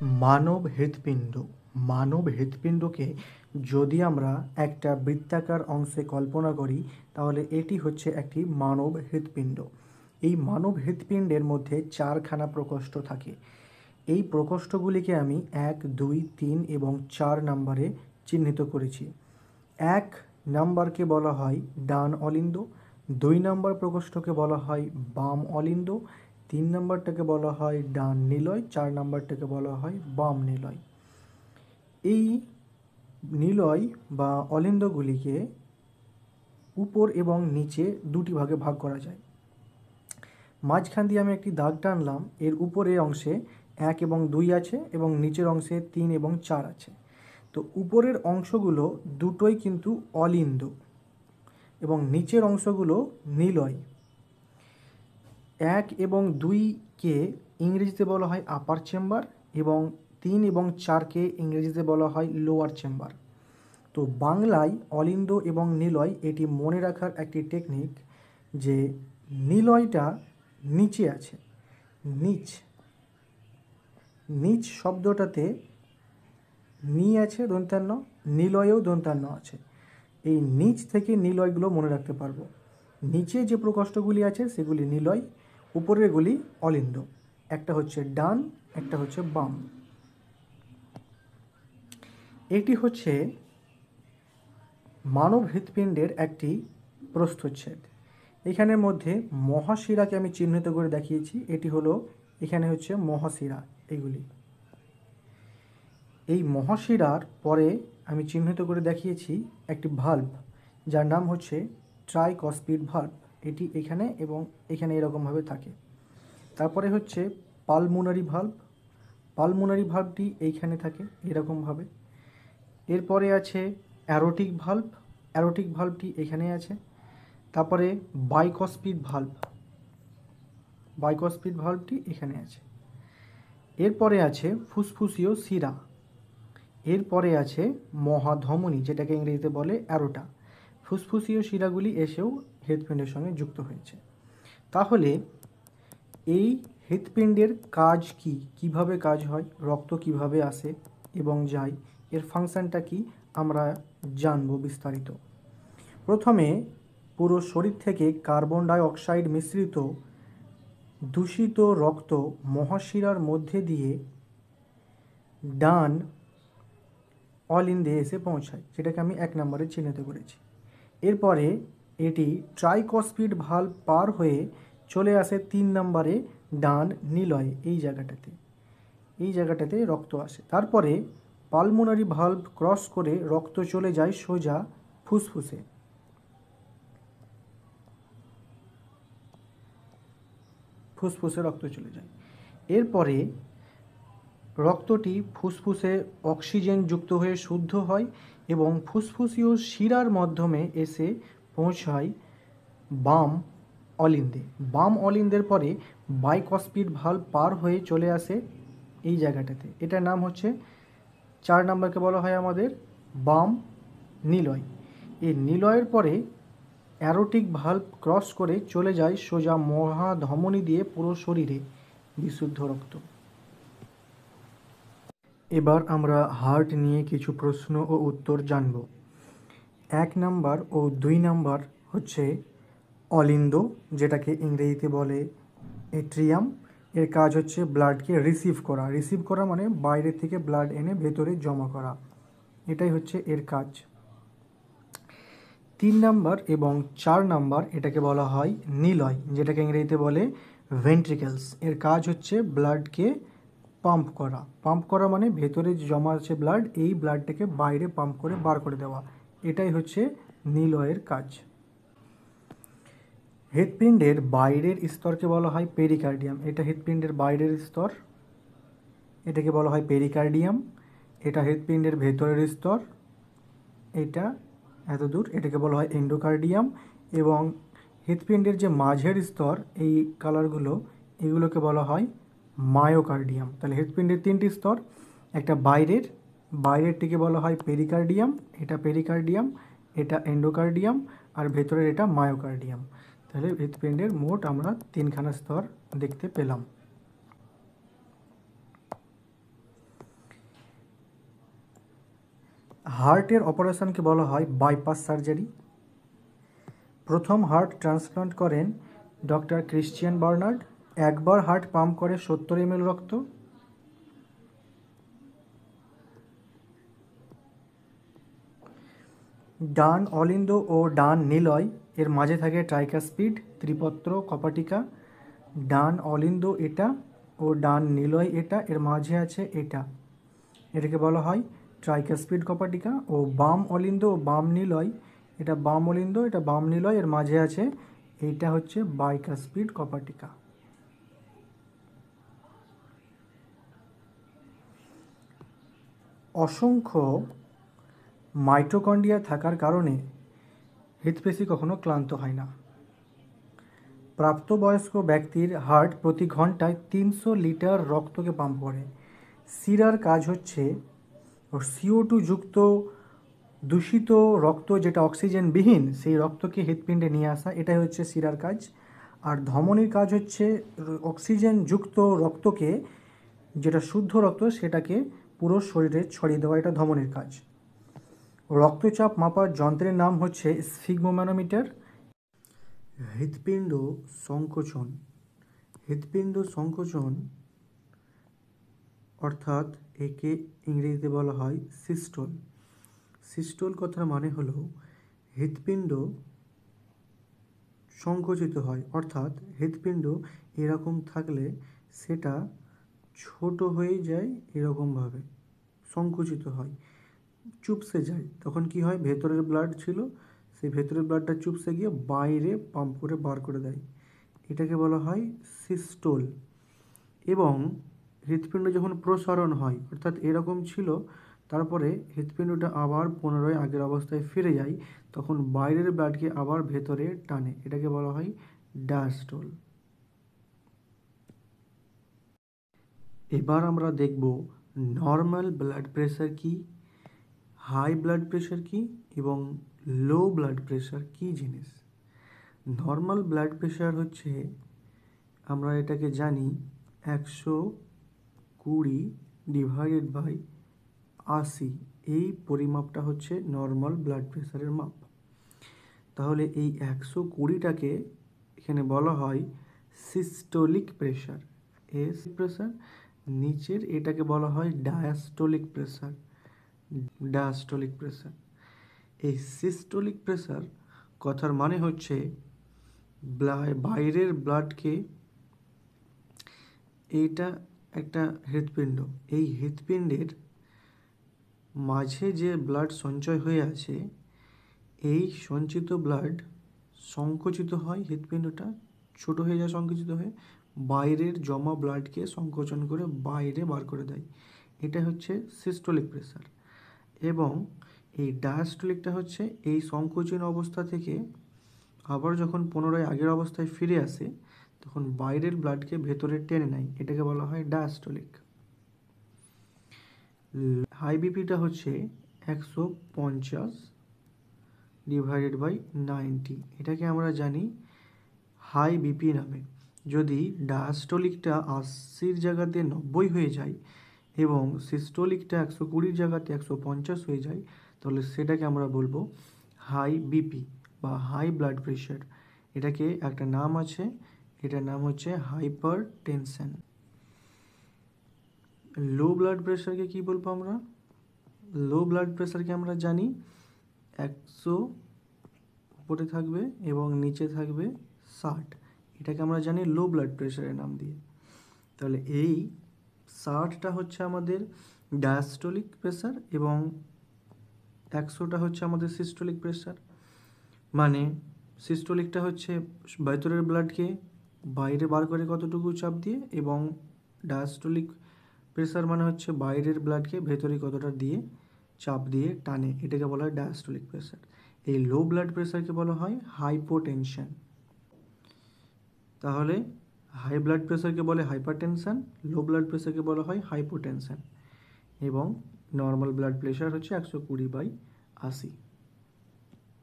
মানব হৃৎপিণ্ড। মানব হৃৎপিণ্ডকে যদি আমরা একটা বৃত্তাকার অংশে কল্পনা করি, তাহলে এটি হচ্ছে একটি মানব হৃৎপিণ্ড। এই মানব হৃৎপিণ্ডের মধ্যে 4খানা প্রকোষ্ঠ থাকে। এই প্রকোষ্ঠগুলিকে আমি 1, 2, 3 এবং 4 নম্বরে চিহ্নিত করেছি। 1 নম্বরকে বলা হয় ডান অলিন্দ, 2 নম্বর প্রকোষ্ঠকে বলা হয় বাম অলিন্দ, 3 নম্বরটাকে বলা হয় ডান নিলয়, 4 নম্বরটাকে বলা হয় বাম নিলয়। এই নিলয় বা অলিন্দগুলিকে উপর এবং নিচে দুটি ভাগে ভাগ করা যায়। মাঝখান দিয়ে আমি একটি দাগ টানলাম, এর উপরের অংশে 1 এবং 2 আছে এবং নিচের অংশে 3 এবং 4 আছে। তো উপরের অংশগুলো দুটোই কিন্তু অলিন্দ এবং নিচের অংশগুলো নিলয়। 1 এবং 2কে ইংরেজিতে বলা হয় আপার চেম্বার এবং 3 এবং 4কে ইংরেজিতে বলা হয় লোয়ার চেম্বার। তো বাংলায় অলিন্দ এবং নিলয় এটি মনে রাখার একটি টেকনিক যে নিলয়টা নিচে আছে। নিচ নিচ শব্দটাতে নি আছে দন্তান্ন, নিলয়েও দন্তান্ন আছে। এই নিচ থেকে নিলয়গুলো মনে রাখতে পারবো। নিচে যে প্রকোষ্ঠগুলি আছে সেগুলি নিলয়, উপরেরগুলি অলিন্দ। একটা হচ্ছে ডান, একটা হচ্ছে বাম। এটি হচ্ছে মানব হৃৎপিণ্ডের একটি প্রস্থচ্ছেদ। এখানের মধ্যে মহাশিরাকে আমি চিহ্নিত করে দেখিয়েছি। এটি হলো, এখানে হচ্ছে মহাশিরা। এগুলি এই মহাশিরার পরে আমি চিহ্নিত করে দেখিয়েছি একটি ভাল্ব, যার নাম হচ্ছে ট্রাইকসপিড ভাল্ব। এটি এখানে এবং এখানে এরকমভাবে থাকে। তারপরে হচ্ছে পালমোনারি ভাল্ব। পালমোনারি ভাল্বটি এইখানে থাকে এরকমভাবে। এরপরে আছে অ্যারোটিক ভাল্ব। অ্যারোটিক ভাল্বটি এখানে আছে। তারপরে বাইকসপিড ভাল্ব। বাইকসপিড ভাল্বটি এখানে আছে। এরপরে আছে ফুসফুসীয় শিরা। এরপরে আছে মহাধমনী, যেটাকে ইংরেজিতে বলে অ্যারোটা। ফুসফুসীয় শিরাগুলি এসেও হৃৎপিণ্ডের সঙ্গে যুক্ত হয়েছে। তাহলে এই হৃৎপিণ্ডের কাজ কি, কিভাবে কাজ হয়, রক্ত কিভাবে আসে এবং যায়, এর ফাংশনটা কি আমরা জানব বিস্তারিত। প্রথমে পুরো শরীর থেকে কার্বন ডাই অক্সাইড মিশ্রিত দূষিত রক্ত মহাশিরার মধ্যে দিয়ে ডান অলিন্দে এসে পৌঁছায়, যেটাকে আমি 1 নম্বরে চিহ্নিত করেছি। এরপরে এটি ট্রাইকসপিড ভাল্ব পার হয়ে চলে আসে 3 নম্বরে ডান নিলয়ে। এই জায়গাটাতে রক্ত আসে। তারপরে পালমোনারি ভাল্ব ক্রস করে রক্ত চলে যায় সোজা ফুসফুসে। ফুসফুসে রক্ত চলে যায়। এরপরে রক্তটি ফুসফুসে অক্সিজেন যুক্ত হয়ে শুদ্ধ হয় এবং ফুসফুসীয় শিরার মাধ্যমে এসে পৌঁছায় বাম অলিন্দে। বাম অলিন্দের পরে বাইকসপিড ভাল্ব পার হয়ে চলে আসে এই জায়গাটাতে। এটার নাম হচ্ছে 4 নম্বরকে বলা হয় আমাদের বাম নিলয়। এই নিলয়ের পরে অ্যারোটিক ভাল্ব ক্রস করে চলে যায় সোজা মহাধমনী দিয়ে পুরো শরীরে বিশুদ্ধ রক্ত। এবার আমরা হার্ট নিয়ে কিছু প্রশ্ন ও উত্তর জানব। 1 নম্বর ও 2 নম্বর হচ্ছে অলিন্দ, যেটাকে ইংরেজিতে বলে এট্রিয়াম। এর কাজ হচ্ছে ব্লাডকে রিসিভ করা মানে বাইরে থেকে ব্লাড এনে ভেতরে জমা করা, এটাই হচ্ছে এর কাজ। 3 নম্বর এবং 4 নম্বর এটাকে বলা হয় নিলয়, যেটাকে ইংরেজিতে বলে ভেন্ট্রিকেলস। এর কাজ হচ্ছে ব্লাডকে পাম্প করা মানে ভেতরে জমা আছে ব্লাড, এই ব্লাডটাকে বাইরে পাম্প করে বার করে দেওয়া, এটাই হচ্ছে নিলয়ের কাজ। হৃৎপিণ্ডের বাইরের স্তরকে বলা হয় পেরিকার্ডিয়াম। এটা হৃৎপিণ্ডের বাইরের স্তর, এটাকে বলা হয় পেরিকার্ডিয়াম। এটা হৃৎপিণ্ডের ভেতরের স্তর, এটা এত দূর, এটাকে বলা হয় এন্ডোকার্ডিয়াম। এবং হৃৎপিণ্ডের যে মাঝের স্তর, এই কালারগুলো, এগুলোকে বলা হয় মায়োকার্ডিয়াম। তাহলে হৃৎপিণ্ডের 3টি স্তর, একটা বাইরেরটিকে বলা হয় পেরিকার্ডিয়াম, এটা পেরিকার্ডিয়াম, এটা এন্ডোকার্ডিয়াম, আর ভেতরের এটা মায়োকার্ডিয়াম। তাহলে হৃৎপিণ্ডের মোট আমরা 3খানা স্তর দেখতে পেলাম। হার্টের অপারেশনকে বলা হয় বাইপাস সার্জারি। প্রথম হার্ট ট্রান্সপ্লান্ট করেন ডক্টর ক্রিশ্চিয়ান বার্নার্ড। একবার হার্ট পাম্প করে 70 ml রক্ত। ডান অলিন্দ ও ডান নিলয় এর মাঝে থাকে ট্রাইকাসপিড, ত্রিপত্র, কপাটিকা। ডান অলিন্দ এটা ও ডান নিলয় এটা, এর মাঝে আছে এটা, এটাকে বলা হয় ট্রাইকাসপিড কপাটিকা। ও বাম অলিন্দ ও বাম নিলয়, এটা বাম অলিন্দ এটা বাম নিলয়, এর মাঝে আছে এইটা হচ্ছে বাইকাসপিড কপাটিকা। অসংখ্য মাইটোকন্ড্রিয়া থাকার কারণে হৃৎপেশি কখনো ক্লান্ত হয় না। প্রাপ্তবয়স্ক ব্যক্তির হার্ট প্রতি ঘন্টায় 300 লিটার রক্তকে পাম্প করে। শিরার কাজ হচ্ছে CO2 যুক্ত দূষিত রক্ত, যেটা অক্সিজেনবিহীন, সেই রক্তকে হৃৎপিণ্ডে নিয়ে আসা, এটাই হচ্ছে শিরার কাজ। আর ধমনীর কাজ হচ্ছে অক্সিজেন যুক্ত রক্তকে, যেটা শুদ্ধ রক্ত, সেটাকে পুরো শরীরে ছড়িয়ে দেওয়া, এটা ধমনীর কাজ। রক্তচাপ মাপার যন্ত্রের নাম হচ্ছে স্ফিগমোম্যানোমিটার। হৃৎপিণ্ড সংকোচন। হৃৎপিণ্ড সংকোচন অর্থাৎ একে ইংরেজিতে বলা হয় সিস্টোল। সিস্টোল কথার মানে হলো হৃৎপিণ্ড সংকুচিত হয়, অর্থাৎ হৃৎপিণ্ড এরকম থাকলে সেটা ছোট হয়ে যায়, এরকমভাবে সংকুচিত হয়, চুপসে যায়। তখন কি হয়, ভেতরের ব্লাড ছিল, সেই ভেতরের ব্লাডটা চুপসে গিয়ে বাইরে পাম্প করে বার করে দেয়, এটাকে বলা হয় সিস্টোল। এবং হৃৎপিণ্ড যখন প্রসারণ হয়, অর্থাৎ এরকম ছিল, তারপরে হৃৎপিণ্ডটা আবার পুনরায় আগের অবস্থায় ফিরে যায়, তখন বাইরের ব্লাডকে আবার ভেতরে টানে, এটাকে বলা হয় ডায়াস্টোল। এবার আমরা দেখব নর্মাল ব্লাড প্রেশার কি, হাই ব্লাড প্রেশার কি এবং লো ব্লাড প্রেশার কি জিনিস। নর্মাল ব্লাড প্রেশার হচ্ছে, আমরা এটাকে জানি 120/80, এই পরিমাপটা হচ্ছে নর্মাল ব্লাড প্রেশারের মাপ। তাহলে এই 120টাকে এখানে বলা হয় সিস্টোলিক প্রেশার, এস প্রেশার। নিচের এটাকে বলা হয় ডায়াস্টোলিক প্রেশার, ডায়াস্টোলিক প্রেশার। এই সিস্টোলিক প্রেশার কথার মানে হচ্ছে বাইরের ব্লাডকে, এইটা একটা হৃৎপিণ্ড, এই হৃৎপিণ্ডের মাঝে যে ব্লাড সঞ্চয় হয়ে আছে, এই সঞ্চিত ব্লাড সংকুচিত হয়, হৃৎপিণ্ডটা ছোট হয়ে যায় সংকুচিত হয়ে, বাইরের জমা ব্লাডকে সংকোচন করে বাইরে বার করে দেয়, এটা হচ্ছে সিস্টোলিক প্রেশার। এবং এই ডায়াস্টোলিকটা হচ্ছে এই সংকোচন অবস্থা থেকে আবার যখন পুনরায় আগের অবস্থায় ফিরে আসে, তখন বাইরের ব্লাডকে ভেতরে টেনে নেয়, এটাকে বলা হয় ডায়াস্টোলিক। হাই বিপিটা হচ্ছে 150/90, এটাকে আমরা জানি হাই বিপি নামে। যদি ডায়াস্টোলিকটা 80-র জায়গাতে 90 হয়ে যায় এবং সিস্টোলিকটা 120-র জায়গাতে 150 হয়ে যায়, তাহলে সেটাকে আমরা বলবো হাই বিপি বা হাই ব্লাড প্রেশার। এটাকে একটা নাম আছে, এটার নাম হচ্ছে হাইপার টেনশন। লো ব্লাড প্রেশারকে কি বলবো আমরা? লো ব্লাড প্রেশারকে আমরা জানি 100 উপরে থাকবে এবং নিচে থাকবে 60, এটাকে আমরা জানি লো ব্লাড প্রেশারের নাম দিয়ে। তাহলে এই 60টা হচ্ছে আমাদের ডায়াস্টোলিক প্রেশার এবং 100টা হচ্ছে আমাদের সিস্টোলিক প্রেশার। মানে সিস্টোলিকটা হচ্ছে ভেতরের ব্লাডকে বাইরে বার করে কতটুকু চাপ দিয়ে, এবং ডায়াস্টোলিক প্রেশার মানে হচ্ছে বাইরের ব্লাডকে ভেতরে কতটা দিয়ে চাপ দিয়ে টানে, এটাকে বলা হয় ডায়াস্টোলিক প্রেশার। এই লো ব্লাড প্রেশারকে বলা হয় হাইপোটেনশন। তাহলে হাই ব্লাড প্রেশারকে বলে হাইপারটেনশন, লো ব্লাড প্রেশারকে বলা হয় হাইপোটেনশন, এবং নর্মাল ব্লাড প্রেশার হচ্ছে 120/80।